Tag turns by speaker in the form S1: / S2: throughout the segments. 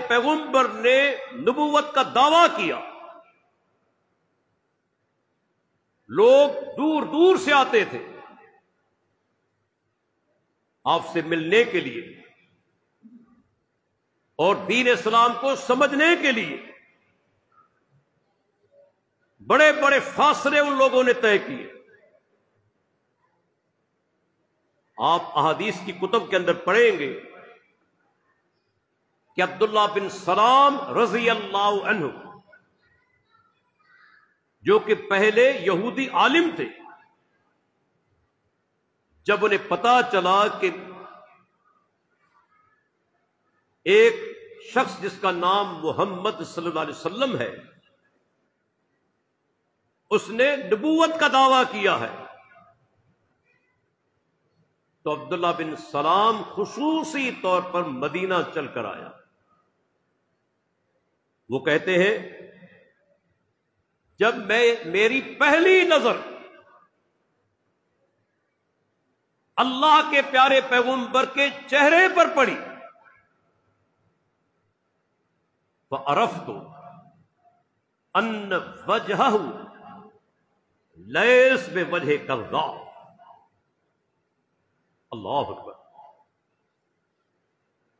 S1: پیغمبر نے نبوت کا دعویٰ کیا، لوگ دور دور سے آتے تھے آپ سے ملنے کے لیے اور دین اسلام کو سمجھنے کے لیے۔ بڑے بڑے فاصلے ان لوگوں نے طے کیے۔ آپ احادیث کی کتب کے اندر پڑھیں گے کہ عبداللہ بن سلام رضی اللہ عنہ، جو کہ پہلے یہودی عالم تھے، جب انہیں پتا چلا کہ ایک شخص جس کا نام محمد صلی اللہ علیہ وسلم ہے، اس نے نبوت کا دعویٰ کیا ہے، تو عبداللہ بن سلام خصوصی طور پر مدینہ چل کر آیا۔ وہ کہتے ہیں جب میری پہلی نظر اللہ کے پیارے پیغمبر کے چہرے پر پڑی، فعرفت ان وجہہ لیس بوجہ کذاب۔ اللہ اکبر۔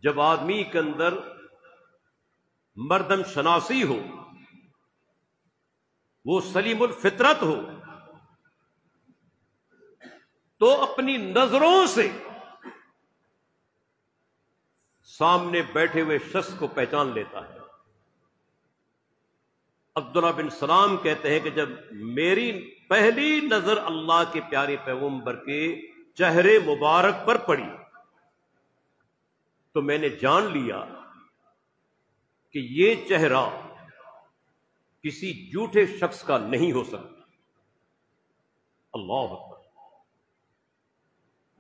S1: جب آدمی کے اندر مردم شناسی ہو، وہ سلیم الفطرت ہو، تو اپنی نظروں سے سامنے بیٹھے ہوئے شخص کو پہچان لیتا ہے۔ عبداللہ بن سلام کہتے ہیں کہ جب میری پہلی نظر اللہ کے پیارے پیغمبر کے چہرے مبارک پر پڑی تو میں نے جان لیا کہ یہ چہرہ کسی جھوٹے شخص کا نہیں ہو سکتا۔ اللہ اکبر۔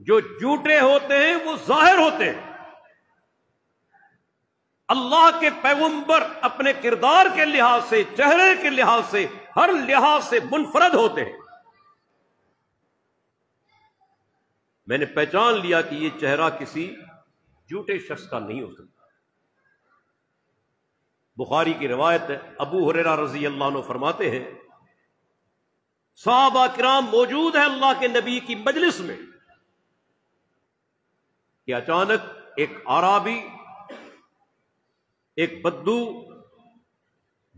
S1: جو جھوٹے ہوتے ہیں وہ ظاہر ہوتے ہیں، اللہ کے پیغمبر اپنے کردار کے لحاظ سے، چہرے کے لحاظ سے، ہر لحاظ سے منفرد ہوتے ہیں۔ میں نے پہچان لیا کہ یہ چہرہ کسی جھوٹے شخص کا نہیں ہو سکتا۔ بخاری کی روایت ہے، ابو ہریرہ رضی اللہ عنہ فرماتے ہیں صحابہ کرام موجود ہیں اللہ کے نبی کی مجلس میں کہ اچانک ایک اعرابی، ایک بدو،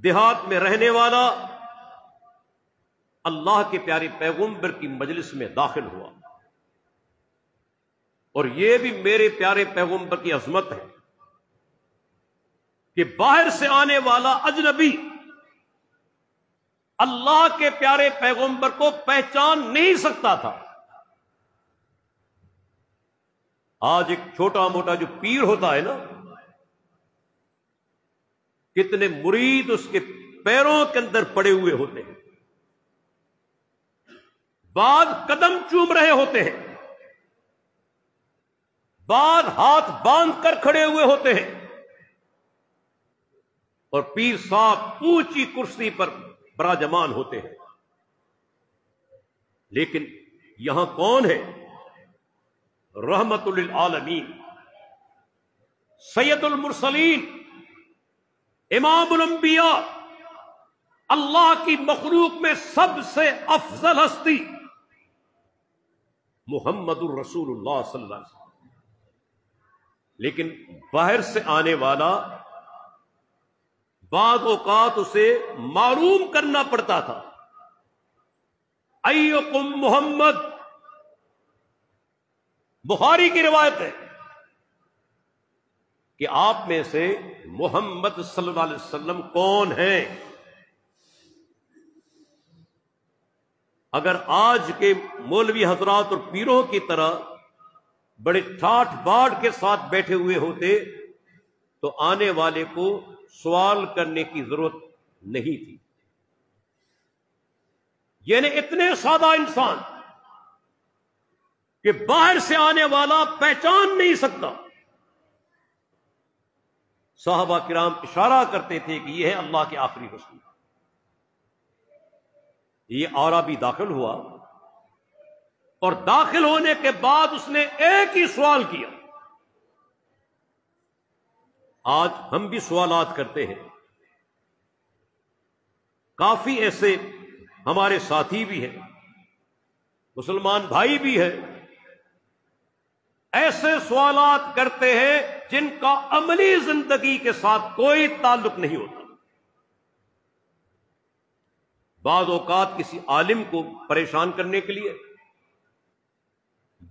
S1: دیہات میں رہنے والا اللہ کے پیارے پیغمبر کی مجلس میں داخل ہوا، اور یہ بھی میرے پیارے پیغمبر کی عظمت ہے کہ باہر سے آنے والا اجنبی اللہ کے پیارے پیغمبر کو پہچان نہیں سکتا تھا۔ آج ایک چھوٹا موٹا جو پیر ہوتا ہے نا، کتنے مرید اس کے پیروں کے اندر پڑے ہوئے ہوتے ہیں، بعض قدم چوم رہے ہوتے ہیں، بعض ہاتھ باندھ کر کھڑے ہوئے ہوتے ہیں، اور پیر صاحب اونچی کرسی پر براجمان ہوتے ہیں۔ لیکن یہاں کون ہے؟ رحمت للعالمین، سید المرسلین، امام الانبیاء، اللہ کی مخلوق میں سب سے افضل ہستی محمد الرسول اللہ صلی اللہ علیہ وسلم۔ لیکن باہر سے آنے والا بعض اوقات اسے معلوم کرنا پڑتا تھا، ایکم محمد۔ بخاری کی روایت ہے کہ آپ میں سے محمد صلی اللہ علیہ وسلم کون ہیں؟ اگر آج کے مولوی حضرات اور پیروں کی طرح بڑے ٹھاٹ باٹ کے ساتھ بیٹھے ہوئے ہوتے تو آنے والے کو سوال کرنے کی ضرورت نہیں تھی۔ یعنی اتنے سادہ انسان کہ باہر سے آنے والا پہچان نہیں سکتا۔ صحابہ کرام اشارہ کرتے تھے کہ یہ ہے اللہ کے آخری رسول۔ یہ اعرابی داخل ہوا، اور داخل ہونے کے بعد اس نے ایک ہی سوال کیا، آج ہم بھی سوالات کرتے ہیں. کافی ایسے ہمارے ساتھی بھی ہیں، مسلمان بھائی بھی ہیں، ایسے سوالات کرتے ہیں جن کا عملی زندگی کے ساتھ کوئی تعلق نہیں ہوتا. بعض اوقات کسی عالم کو پریشان کرنے کے لیے،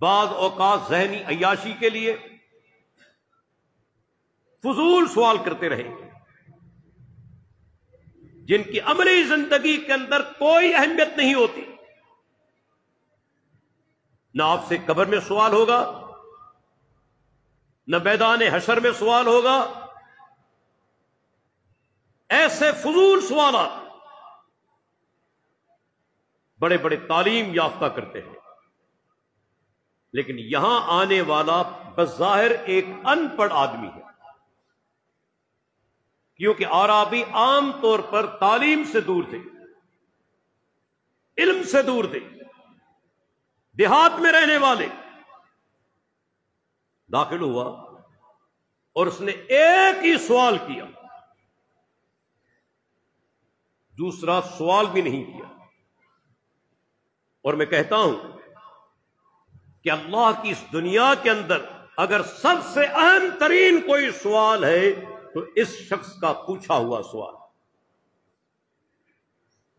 S1: بعض اوقات ذہنی عیاشی کے لیے فضول سوال کرتے رہیں گے جن کی عملی زندگی کے اندر کوئی اہمیت نہیں ہوتی. نہ آپ سے قبر میں سوال ہوگا، نہ میدان حشر میں سوال ہوگا. ایسے فضول سوالات بڑے بڑے تعلیم یافتہ کرتے ہیں، لیکن یہاں آنے والا بظاہر ایک ان پڑھ آدمی ہے، کیونکہ اعرابی عام طور پر تعلیم سے دور تھے، علم سے دور تھے، دیہات میں رہنے والے. داخل ہوا اور اس نے ایک ہی سوال کیا، دوسرا سوال بھی نہیں کیا. اور میں کہتا ہوں کہ اللہ کی اس دنیا کے اندر اگر سب سے اہم ترین کوئی سوال ہے تو اس شخص کا پوچھا ہوا سوال،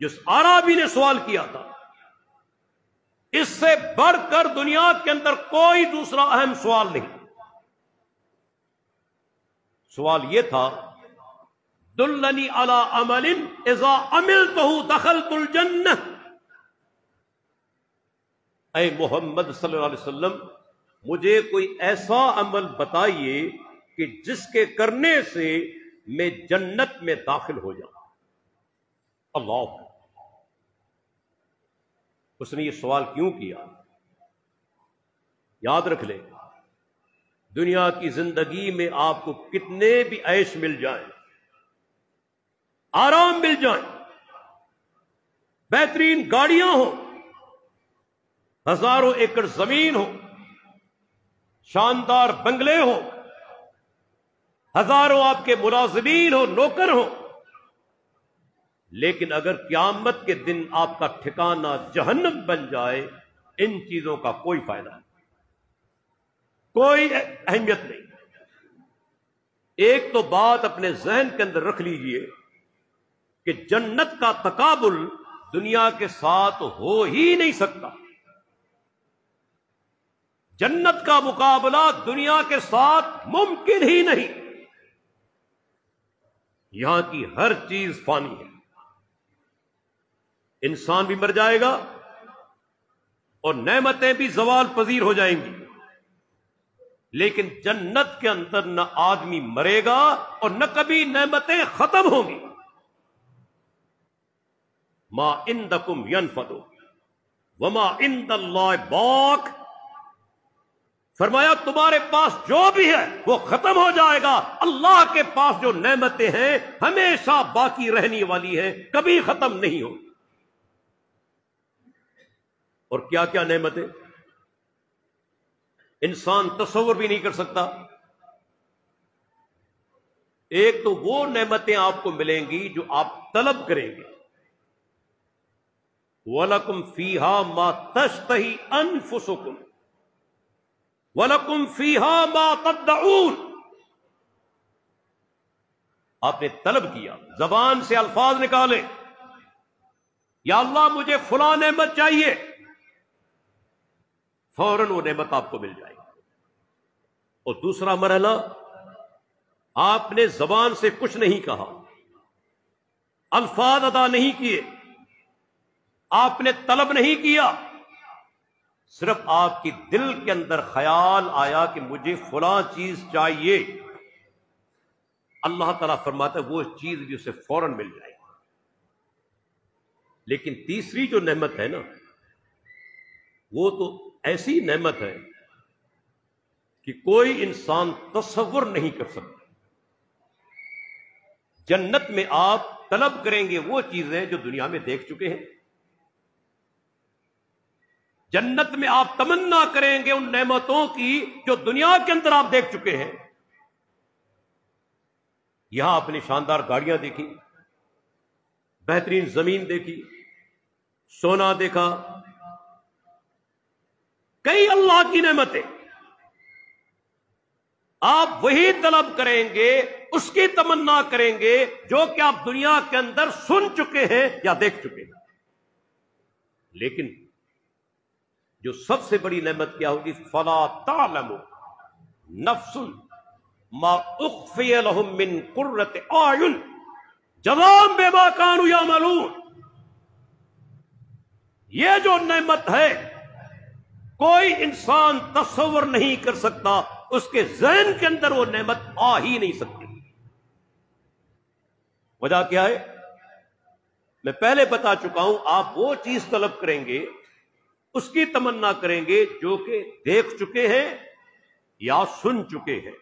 S1: جس عربی نے سوال کیا تھا، اس سے بڑھ کر دنیا کے اندر کوئی دوسرا اہم سوال نہیں. سوال یہ تھا، دلنی علی عمل اذا عملتہ دخلت الجنہ. اے محمد صلی اللہ علیہ وسلم، مجھے کوئی ایسا عمل بتائیے کہ جس کے کرنے سے میں جنت میں داخل ہو جاؤں. اللہ، اس نے یہ سوال کیوں کیا؟ یاد رکھ لیں، دنیا کی زندگی میں آپ کو کتنے بھی عیش مل جائیں، آرام مل جائیں، بہترین گاڑیاں ہوں، ہزاروں ایکڑ زمین ہو، شاندار بنگلے ہو، ہزاروں آپ کے ملازمین ہو، نوکر ہو، لیکن اگر قیامت کے دن آپ کا ٹھکانہ جہنم بن جائے، ان چیزوں کا کوئی فائدہ نہیں، کوئی اہمیت نہیں. ایک تو بات اپنے ذہن کے اندر رکھ لیجئے کہ جنت کا تقابل دنیا کے ساتھ ہو ہی نہیں سکتا. جنت کا مقابلہ دنیا کے ساتھ ممکن ہی نہیں. یہاں کی ہر چیز فانی ہے، انسان بھی مر جائے گا اور نعمتیں بھی زوال پذیر ہو جائیں گی، لیکن جنت کے اندر نہ آدمی مرے گا اور نہ کبھی نعمتیں ختم ہوں گی. ما عندکم ینفد وما عند اللہ باق. فرمایا تمہارے پاس جو بھی ہے وہ ختم ہو جائے گا، اللہ کے پاس جو نعمتیں ہیں ہمیشہ باقی رہنے والی ہیں، کبھی ختم نہیں ہو. اور کیا کیا نعمتیں انسان تصور بھی نہیں کر سکتا. ایک تو وہ نعمتیں آپ کو ملیں گی جو آپ طلب کریں گے. وَلَكُمْ فِيهَا مَا تَشْتَهِي أَنفُسُكُمْ وَلَكُمْ فِيهَا مَا تَدَّعُونَ. آپ نے طلب کیا، زبان سے الفاظ نکالے، یا اللہ مجھے فلاں نعمت چاہیے، فوراً وہ نعمت آپ کو مل جائے گی. اور دوسرا مرحلہ، آپ نے زبان سے کچھ نہیں کہا، الفاظ ادا نہیں کیے، آپ نے طلب نہیں کیا، صرف آپ کی دل کے اندر خیال آیا کہ مجھے فلاں چیز چاہیے، اللہ تعالیٰ فرماتا ہے وہ چیز بھی اسے فوراً مل جائے گی. لیکن تیسری جو نعمت ہے نا، وہ تو ایسی نعمت ہے کہ کوئی انسان تصور نہیں کر سکتا. جنت میں آپ طلب کریں گے وہ چیزیں جو دنیا میں دیکھ چکے ہیں، جنت میں آپ تمنا کریں گے ان نعمتوں کی جو دنیا کے اندر آپ دیکھ چکے ہیں. یہاں اپنی شاندار گاڑیاں دیکھی، بہترین زمین دیکھی، سونا دیکھا، کئی اللہ کی نعمتیں، آپ وہی طلب کریں گے، اس کی تمنا کریں گے جو کہ آپ دنیا کے اندر سن چکے ہیں یا دیکھ چکے ہیں۔ لیکن جو سب سے بڑی نعمت کیا ہوگی؟ فلا تعلم نفس ما اخفی لهم من قرۃ اعین جزاء بما كانوا یعملون۔ یہ جو نعمت ہے کوئی انسان تصور نہیں کر سکتا، اس کے ذہن کے اندر وہ نعمت آ ہی نہیں سکتی۔ وجہ کیا ہے؟ میں پہلے بتا چکا ہوں، آپ وہ چیز طلب کریں گے، اس کی تمنا کریں گے جو کہ دیکھ چکے ہیں یا سن چکے ہیں۔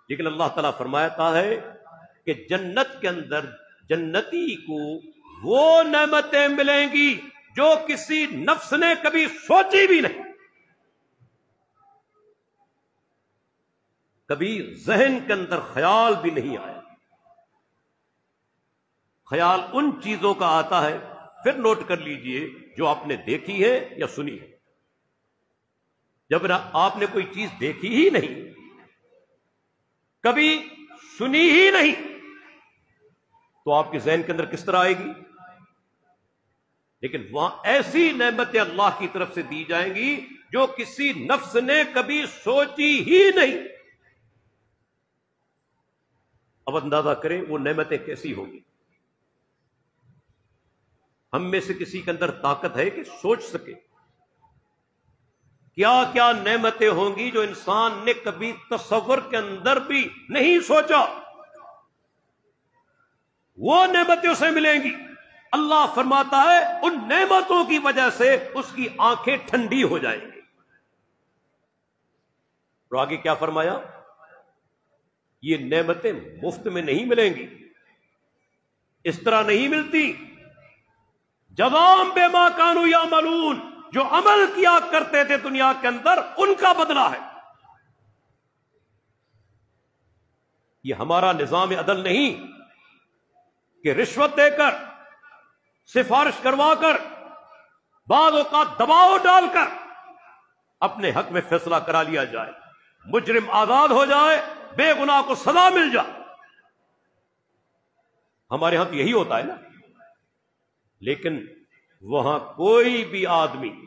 S1: لیکن اللہ تعالیٰ فرماتا ہے کہ جنت کے اندر جنتی کو وہ نعمتیں ملیں گی جو کسی نفس نے کبھی سوچی بھی نہیں، کبھی ذہن کے اندر خیال بھی نہیں آیا۔ خیال ان چیزوں کا آتا ہے، پھر نوٹ کر لیجئے، جو آپ نے دیکھی ہے یا سنی ہے۔ جب آپ نے کوئی چیز دیکھی ہی نہیں، کبھی سنی ہی نہیں، تو آپ کے ذہن کے اندر کس طرح آئے گی؟ لیکن وہاں ایسی نعمتیں اللہ کی طرف سے دی جائیں گی جو کسی نفس نے کبھی سوچی ہی نہیں۔ اب اندازہ کریں وہ نعمتیں کیسی ہوں گی۔ ہم میں سے کسی کے اندر طاقت ہے کہ سوچ سکے کیا کیا نعمتیں ہوں گی جو انسان نے کبھی تصور کے اندر بھی نہیں سوچا؟ وہ نعمتیں اسے ملیں گی۔ اللہ فرماتا ہے ان نعمتوں کی وجہ سے اس کی آنکھیں ٹھنڈی ہو جائیں گی۔ اور آگے کیا فرمایا؟ یہ نعمتیں مفت میں نہیں ملیں گی، اس طرح نہیں ملتی۔ جزاء بما كانوا يعملون، جو عمل کیا کرتے تھے دنیا کے اندر ان کا بدلہ ہے۔ یہ ہمارا نظام عدل نہیں کہ رشوت دے کر، سفارش کروا کر، بعض اوقات دباؤ ڈال کر اپنے حق میں فیصلہ کرا لیا جائے، مجرم آزاد ہو جائے، بے گناہ کو سزا مل جائے۔ ہمارے ہاں تو یہی ہوتا ہے نا۔ لیکن وہاں کوئی بھی آدمی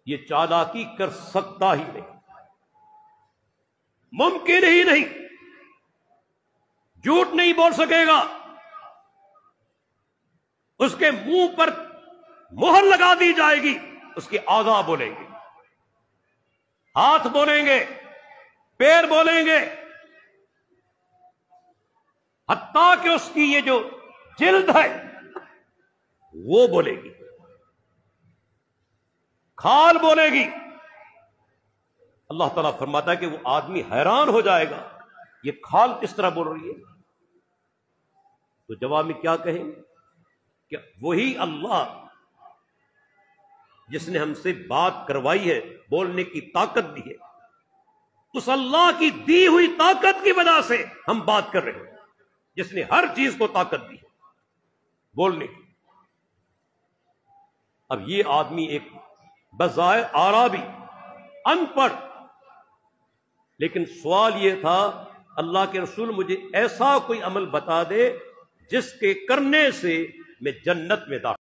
S1: یہ چالاکی کر سکتا ہی نہیں، ممکن ہی نہیں، جھوٹ نہیں بول سکے گا، اس کے منہ پر مہر لگا دی جائے گی، اس کے اعضاء بولیں گے، ہاتھ بولیں گے، پیر بولیں گے، حتیٰ کہ اس کی یہ جو جلد ہے وہ بولے گی، کھال بولے گی۔ اللہ تعالیٰ فرماتا ہے کہ وہ آدمی حیران ہو جائے گا، یہ کھال کس طرح بول رہی ہے؟ تو جواب میں کیا کہیں؟ کہ وہی اللہ جس نے ہم سے بات کروائی ہے، بولنے کی طاقت دی ہے، اس اللہ کی دی ہوئی طاقت کی وجہ سے ہم بات کر رہے ہیں، جس نے ہر چیز کو طاقت دی ہے بولنے کی۔ اب یہ آدمی ایک بظاہر اعرابی، ان پڑھ، لیکن سوال یہ تھا اللہ کے رسول مجھے ایسا کوئی عمل بتا دے جس کے کرنے سے میں جنت میں داخل